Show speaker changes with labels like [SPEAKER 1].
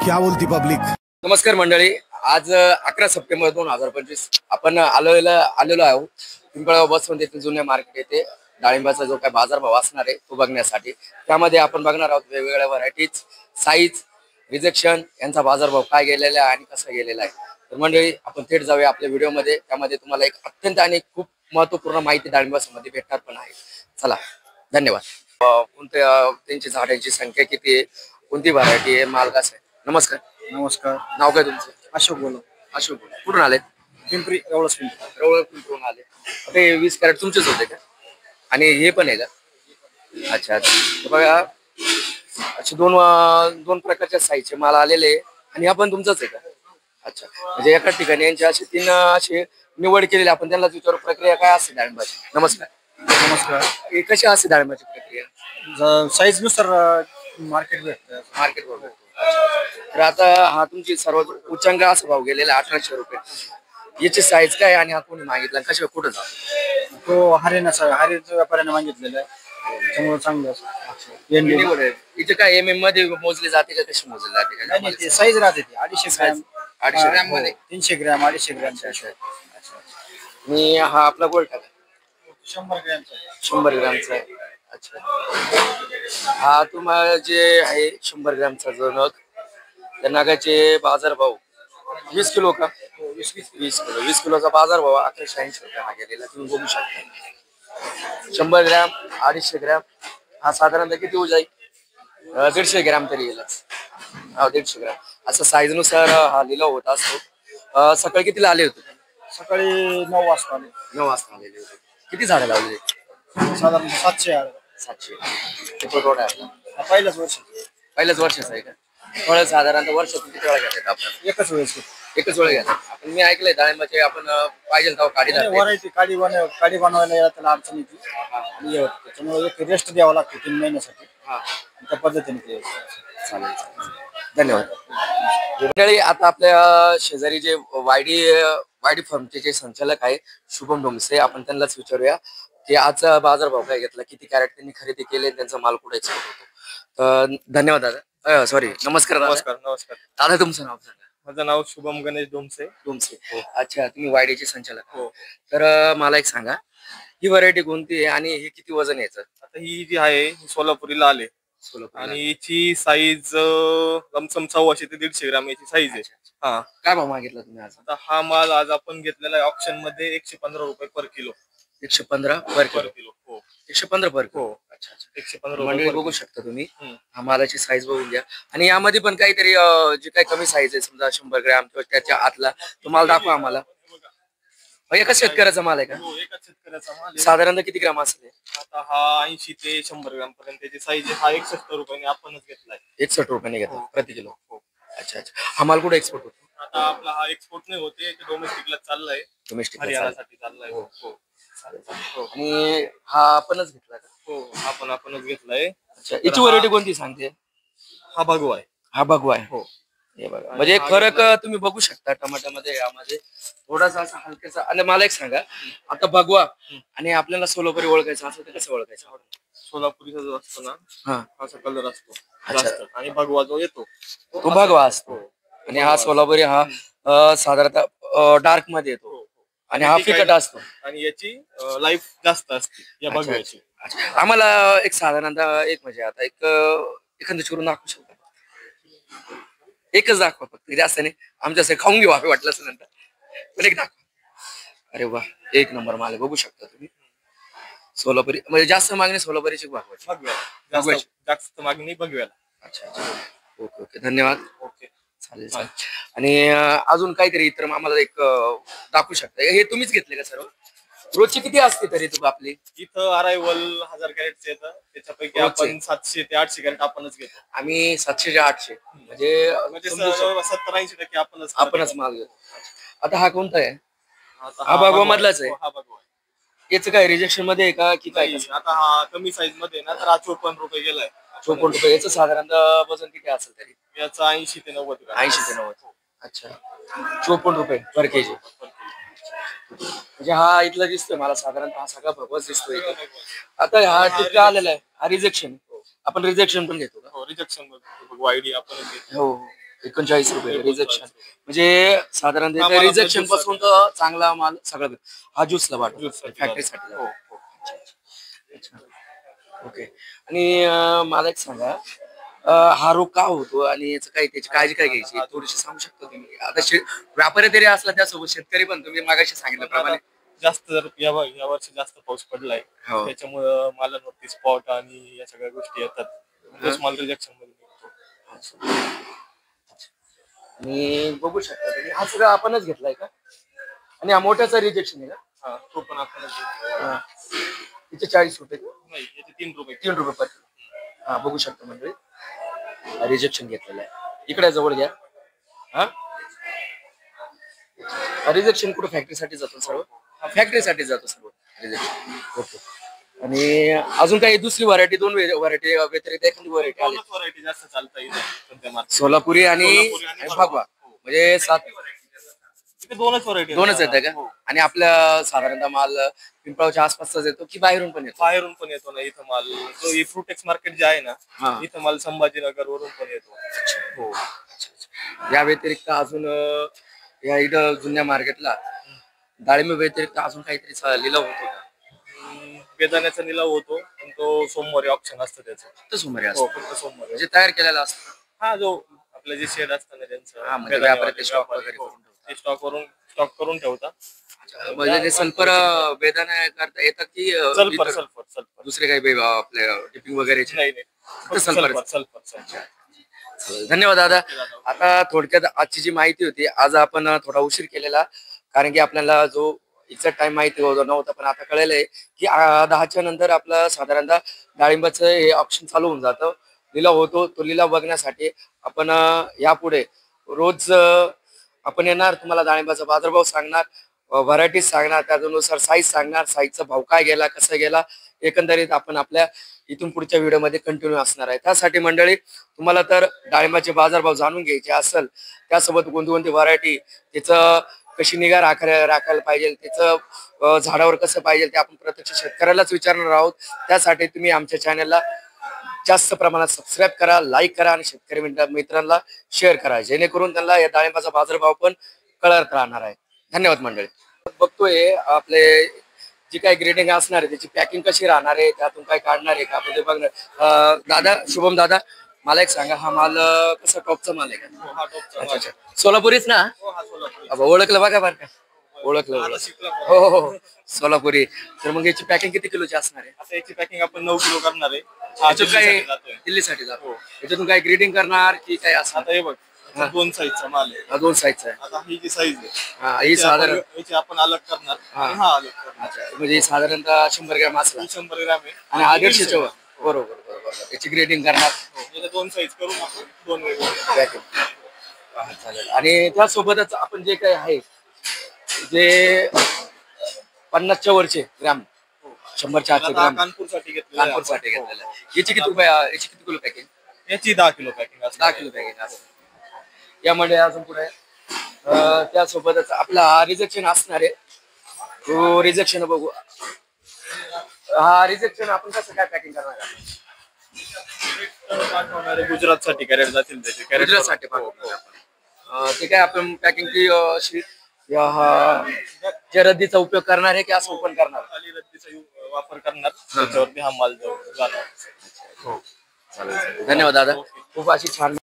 [SPEAKER 1] क्या बोलती पब्लिक।
[SPEAKER 2] नमस्कार मंडळी, आज 11 सप्टेंबर 2025 आपण आलेलो आहोत पिंपळगाव बसवंत येथील जुन्या मार्केट येथे डाळिंबाचा जो काय बाजारभाव असणार आहे तो बघण्यासाठी। त्यामध्ये आपण बघणार आहोत वेगवेगळ्या व्हरायटीज, साईज, रिजेक्शन यांचा बाजारभाव काय गेलेला आहे आणि कसा गेलेला आहे। तर मंडळी आपण थेट जाऊया आपल्या व्हिडिओमध्ये। त्यामध्ये तुम्हाला एक अत्यंत आणि खूप महत्त्वपूर्ण माहिती डाळिंबामध्ये भेटणार पण आहे। चला, धन्यवाद। कोणत्या त्यांची झाडांची संख्या किती आहे, कोणती व्हरायटी आहे, माल कसा आहे? नमस्कार।
[SPEAKER 3] नमस्कार,
[SPEAKER 2] नाव काय तुमचं?
[SPEAKER 3] अशोक बोला.
[SPEAKER 2] अशोक, कुठून आले?
[SPEAKER 3] पिंपरी एवढंच
[SPEAKER 2] पिंपरून आले। आता हे 20 कॅरेट तुमचेच होते का? आणि हे पण आहे का? अच्छा अच्छा, बघा असे दोन प्रकारच्या साईजचे माल आलेले आणि हा पण तुमचाच आहे का? अच्छा, म्हणजे एका ठिकाणी यांचे असे 3 असे निवड केलेले। आपण त्यांना विचारू प्रक्रिया काय असते डाळिंबाची। नमस्कार।
[SPEAKER 3] नमस्कार.
[SPEAKER 2] हे कशी असते डाळिंबाची प्रक्रिया?
[SPEAKER 3] साईज नुसार मार्केट भेटतं.
[SPEAKER 2] मार्केट बरोबर। तर आता हा तुमची सर्वात उच्चांक असा भाव गेलेला 1800 रुपये। याची साईज काय आणि हा कोणी मागितला, कशा कुठं जातो?
[SPEAKER 3] तो हरियाणाचा व्यापाऱ्याने मागितलेला आहे, त्यामुळे चांगलं
[SPEAKER 2] इथे काय एम एम मध्ये मोजले जाते का, कशी मोजली जाते का?
[SPEAKER 3] नाही, ते साईज राहते ती 250 ग्रॅम,
[SPEAKER 2] 250 ग्रॅम मध्ये
[SPEAKER 3] 300 ग्रॅम, 250 ग्रॅम.
[SPEAKER 2] आणि हा आपला गोल्ड टाका
[SPEAKER 3] 100 ग्रॅमचा
[SPEAKER 2] 100 ग्रॅमचा आहे। अच्छा, हा तुम्हाला जे आहे 100 ग्रॅमचा जो नग, त्या नगाचे बाजारभाव 20 किलो का? 20 किलोचा बाजारभाव 1180 रुपयाला गेलेला तुम्ही बघू शकता। 100 ग्रॅम, 250 ग्रॅम हा साधारणतः किती होऊ जाईल? 150 ग्रॅम तरी येईलच। 150 ग्रॅम असं साईज नुसार हा लिलाव होत असतो। सकाळी कितीला आले होते?
[SPEAKER 3] सकाळी 9 वाजता आले.
[SPEAKER 2] 9 वाजता आलेले होते। किती झाडं लावलेली?
[SPEAKER 3] साधारण 700 आले.
[SPEAKER 2] 700। किती रोड आहे?
[SPEAKER 3] पहिल्याच वर्षी.
[SPEAKER 2] पहिल्याच वर्षाचं आहे का? थोडं साधारणतः वर्षातून किती वेळा घेतात आपण?
[SPEAKER 3] एकच वेळेस.
[SPEAKER 2] एकच वेळ घेतात आपण। मी ऐकलंय डाळिंबाचे आपण पाहिजे तेव्हा काढी
[SPEAKER 3] व्हरायटी काडी बनवायला याला त्याला अडचण येते आणि त्याच्यामुळे एक रेस्ट द्यावा लागतो 3 महिन्यासाठी. त्या पद्धतीने ते
[SPEAKER 2] चालेल। धन्यवाद मंडळी। आता आपल्या शेजारी जे वायडी फर्मचे जे संचालक आहे शुभम डोमसे, आपण त्यांनाच विचारूया की आजचा बाजारभाव काय घेतला, किती कॅरेट त्यांनी खरेदी केले, त्यांचा माल कुठे एक्सपोर्ट होतो। धन्यवाद दादा। सॉरी, नमस्कार दादा।
[SPEAKER 3] नमस्कार.
[SPEAKER 2] दादा तुमचं नाव सांगा।
[SPEAKER 3] माझं नाव शुभम गणेश डोमसे.
[SPEAKER 2] अच्छा, तुम्ही वायडीचे संचालक हो? तर मला एक सांगा, ही व्हरायटी कोणती आहे आणि हे किती वजन यायचं?
[SPEAKER 3] आता ही जी आहे ही सोलापुरीला आले आणि हिची साईज लमसम 125 ते 150 ग्राम याची साईज आहे।
[SPEAKER 2] काय भाव मागितला तुम्ही आज?
[SPEAKER 3] आता हा माल आज आपण घेतलेला आहे ऑप्शन मध्ये 115 रुपये पर किलो.
[SPEAKER 2] 115 पर किलो? हो, 115 पर किलो। अच्छा,
[SPEAKER 3] 115
[SPEAKER 2] मंडळी बघू शकता तुम्ही, हा मालाची साईज बघून घ्या। आणि यामध्ये पण काहीतरी जे काही कमी साईज आहे, समजा 100 ग्रॅम किंवा त्याच्या आतला, तो माल दाखवा आम्हाला। एका शेतकऱ्याचा माल आहे का?
[SPEAKER 3] एकाच शेतकऱ्याचा माल.
[SPEAKER 2] साधारणतः किती ग्राम असेल?
[SPEAKER 3] आता हा 80 ते 100 ग्राम पर्यंत त्याची साईज आहे। हा 61 रुपयाने आपणच घेतलाय।
[SPEAKER 2] 61 रुपयाने घेतला प्रति किलो? अच्छा अच्छा, हा माल कुठे एक्सपोर्ट होतो?
[SPEAKER 3] आता आपला हा एक्सपोर्ट नाही होते, डोमेस्टिकला चाललाय, हरियाणासाठी चाललाय। हो,
[SPEAKER 2] आणि हा आपणच घेतला का?
[SPEAKER 3] हो, आपणच घेतलाय।
[SPEAKER 2] याची व्हरायटी कोणती सांगते?
[SPEAKER 3] हा भगवा आहे.
[SPEAKER 2] हा भगवा आहे?
[SPEAKER 3] हो,
[SPEAKER 2] हे बघा, म्हणजे फरक तुम्ही बघू शकता टमाट्यामध्ये, यामध्ये थोडासा असा हलकासा। आणि मला एक सांगा, आता भगवा आणि आपल्याला सोलापुरी ओळखायचं असं तर कसं ओळखायचं?
[SPEAKER 3] सोलापुरीचा जो असतो ना, असा कलर असतो
[SPEAKER 2] जास्त,
[SPEAKER 3] आणि भगवा जो येतो
[SPEAKER 2] तो भगवा असतो। आणि हा सोलापुरी हा साधारणतः डार्क मध्ये येतो आणि हा फिकट असतो
[SPEAKER 3] आणि याची लाईफ जास्त असते या भगव्याची।
[SPEAKER 2] आम्हाला एक साधारणतः एक म्हणजे आता एखादं चिरून दाखवू शकतो? एकच दाखवा फक्त, जास्त नाही, आमच्यासाठी खाऊन घेऊ आपण वाटलं असं नंतर, पण एक दाखवा। अरे वा, एक नंबर माल बघू शकता तुम्ही। सोलापुरी म्हणजे जास्त मागणी सोलापुरीची
[SPEAKER 3] भगव्याला, जास्त मागणी भगव्याला।
[SPEAKER 2] अच्छा, ओके ओके, धन्यवाद।
[SPEAKER 3] ओके,
[SPEAKER 2] चालेल चालेल। आणि अजून काहीतरी इतर आम्हाला एक दाखवू शकता? हे तुम्हीच घेतले का सर्व? रोजची किती असते तरी तुम्ही आपली
[SPEAKER 3] इथं? अरायवल 1000 कॅरेटचे येतं, त्याच्यापैकी आपण 700 ते 800 कॅरेट आपणच घेतो।
[SPEAKER 2] आम्ही 700 ते 800, म्हणजे
[SPEAKER 3] 70-80%
[SPEAKER 2] आपणच माल घेतो। आता हा कोणता आहे? हा भगवा मधलाच आहे?
[SPEAKER 3] हा भगवा आहे।
[SPEAKER 2] याचं काय रिजेक्शन मध्ये आहे का की काय?
[SPEAKER 3] आता हा कमी साईज मध्ये ना, तर हा 54 रुपये गेलाय।
[SPEAKER 2] 54 रुपये। याचं साधारणतः वजन किती असेल तरी?
[SPEAKER 3] याचा 80 ते 90 ग्रॅम।
[SPEAKER 2] 80 ते 90। अच्छा, 54 रुपये पर केजी। म्हणजे हा इथला दिसतोय मला साधारणतः, हा सगळा भगवाच दिसतोय। आता हा टिपका आलेला आहे, हा रिजेक्शन, आपण रिजेक्शन पण घेतो का?
[SPEAKER 3] हो, रिजेक्शन वायडी आपण घेतो।
[SPEAKER 2] हो, 39 रुपये रिजेक्शन. म्हणजे साधारणतः रिजेक्शन पासून तर चांगला माल सगळं. हा ज्यूसला वाटतो फॅक्टरीसाठी.
[SPEAKER 1] हो हो.
[SPEAKER 2] ओके. आणि मला एक सांगा, हा रोग का होतो आणि याचं काय, त्याची काळजी काय घ्यायची थोडीशी सांगू शकता तुम्ही? आता व्यापारी तरी असला त्यासोबत शेतकरी पण, तुम्ही मागाशी सांगितल्याप्रमाणे
[SPEAKER 1] जास्त जर या वर्षी जास्त पाऊस पडलाय
[SPEAKER 2] हो.
[SPEAKER 1] त्याच्यामुळं मालांवरती स्पॉट आणि या सगळ्या गोष्टी येतात. तोच माल रिजेक्शन मध्ये निघतो.
[SPEAKER 2] आणि बघू शकता तुम्ही, हा सगळं आपणच घेतलाय का? आणि हा मोठ्याचा रिजेक्शन आहे का?
[SPEAKER 1] हा तो पण आपण
[SPEAKER 2] हा. तिचे 40 रुपये.
[SPEAKER 1] नाही याचे 3 रुपये.
[SPEAKER 2] 3 रुपये पर. हा बघू शकतो म्हणजे रिजेक्शन घेतलेलं आहे. इकडे जवळ घ्या. हा रिजेक्शन कुठं फॅक्टरीसाठी जातो सर्व? फॅक्टरीसाठी जातो सर्व रिजेक्शन. ओके. आणि अजून काही दुसरी व्हरायटी, 2 व्हरायटी व्यतिरिक्त एखादी व्हरायटी आली?
[SPEAKER 1] व्हरायटी जास्त चालता येईल सध्या मार्केट.
[SPEAKER 2] सोलापुरी आणि भगवा, म्हणजे 7
[SPEAKER 1] दोनच व्हरायटी.
[SPEAKER 2] दोनच येतं का? आणि आपल्या साधारणतः माल पिंपळाच्या आसपासचाच येतो की बाहेरून पण येतो?
[SPEAKER 1] बाहेरून पण येतो ना इथं माल. जो फ्रुटेक्स मार्केट जे आहे ना, इथं माल संभाजीनगर वरून पण येतो. हो.
[SPEAKER 2] या व्यतिरिक्त अजून या इथं जुन्या मार्केटला डाळिंब व्यतिरिक्त अजून काहीतरी लिलाव होतो का?
[SPEAKER 1] बेदाण्याचा निलाव होतो, पण तो सोमवारी ऑप्शन असतं त्याचं.
[SPEAKER 2] फक्त सोमवारी
[SPEAKER 1] हो,
[SPEAKER 2] असतो?
[SPEAKER 1] फक्त सोमवारी.
[SPEAKER 2] म्हणजे तयार केलेला असतो?
[SPEAKER 1] हा जो आपलं जे शेड असतं ना त्यांचं,
[SPEAKER 2] म्हणजे व्यापारी ते स्टॉक वगैरे
[SPEAKER 1] हो,
[SPEAKER 2] करून ठेवतात.
[SPEAKER 1] ते स्टॉक करून ठेवतात.
[SPEAKER 2] म्हणजे ते सल्फर बेदाणा करता येतात की
[SPEAKER 1] सल्फर
[SPEAKER 2] दुसरे काही आपले टिपिंग वगैरे?
[SPEAKER 1] नाही नाही, फक्त सल्फर.
[SPEAKER 2] धन्यवाद दादा. आता थोडक्यात आजची जी माहिती होती, आज आपण थोडा उशीर केलेला, कारण की आपल्याला जो एक्झॅक्ट टाइम माहिती नव्हता, पण आता कळलेलं आहे की 10च्या नंतर आपलं साधारणतः डाळिंबाचं हे ऑप्शन चालू होऊन जातं, लिलाव होतो. तो लिलाव बघण्यासाठी आपण यापुढे रोज आपण येणार, तुम्हाला डाळिंबाचा बाजारभाव सांगणार, व्हरायटीज सांगणार, त्यानुसार साईज सांगणार, साईजचा भाव काय गेला, कसं गेला, एकंदरीत आपण आपल्या इथून पुढच्या व्हिडिओमध्ये कंटिन्यू असणार आहे. त्यासाठी मंडळी, तुम्हाला तर डाळिंबाचे बाजारभाव जाणून घ्यायचे असेल, त्यासोबत कोणती व्हरायटी, त्याचं कशी निगा राखायला पाहिजे, त्याचं झाडावर कसं पाहिजे, ते आपण प्रत्यक्ष शेतकऱ्यालाच विचारणार आहोत. त्यासाठी तुम्ही आमच्या चॅनलला जास्त प्रमाणात सबस्क्राईब करा, लाईक करा आणि शेतकरी मित्रांना शेअर करा, जेणेकरून त्यांना या डाळिंबाचा बाजारभाव पण कळत राहणार आहे. धन्यवाद मंडळी. बघतोय आपले जी काही ग्रेडिंग असणार आहे त्याची पॅकिंग कशी राहणार आहे, त्यातून काय काढणार आहे का आपण ते बघणार. दादा, शुभम दादा, मला एक सांगा, हा माल कसा टॉपचा माल आहे का? अच्छा अच्छा, सोलापुरीच ना? ओळखलं बघा बरं का, ओळखलं. हो हो, सोलापुरी. तर मग याची पॅकिंग किती किलोची असणार आहे?
[SPEAKER 1] आता याची पॅकिंग आपण 9 किलो करणार आहे.
[SPEAKER 2] याच्यातून काय दिल्लीसाठी जातो? याच्यातून काय ग्रेडिंग करणार की काय असं?
[SPEAKER 1] आता हे बघ, 2 साईजचा माल आहे.
[SPEAKER 2] 2 साईजचा आहे.
[SPEAKER 1] आता ही जी साईज आहे,
[SPEAKER 2] ही साधारण
[SPEAKER 1] याची आपण अलग करणार आणि हा अलग करणार.
[SPEAKER 2] अच्छा, म्हणजे साधारणतः 100 ग्रॅम असला
[SPEAKER 1] 100 ग्रॅम आहे
[SPEAKER 2] आणि 150च्या वर. बरोबर बरोबर. याची ग्रेडिंग करणार,
[SPEAKER 1] याला 2 साईज करून आपण 2 वेगवेगळे.
[SPEAKER 2] चालेल. आणि त्यासोबतच आपण जे काही आहे, जे 50च्या वरचे ग्रॅम, 100च्या आतचे ग्रॅम
[SPEAKER 1] कानपूरसाठी घेतलेलं आहे.
[SPEAKER 2] कानपूरसाठी घेतलेलं आहे. याची किती रुपये, याची किती किलो पॅकिंग?
[SPEAKER 1] याची 10 किलो पॅकिंग असते.
[SPEAKER 2] 10 किलो पॅकिंग. यामध्ये अजून पुढे त्यासोबतच आपला रिजेक्शन असणार आहे. तो रिजेक्शन बघू. हा रिजेक्शन आपण कसं काय पॅकिंग करणार आहे?
[SPEAKER 1] गुजरातसाठी कॅरेट जातील त्याचे.
[SPEAKER 2] गुजरातसाठी ते काय आपण पॅकिंगची जे रद्दीचा उपयोग करणार आहे की असं ओपन करणार?
[SPEAKER 1] खाली रद्दीचा वापर करणार, त्याच्यावरती हा माल जाणार.
[SPEAKER 2] धन्यवाद दादा, खूप अशी छान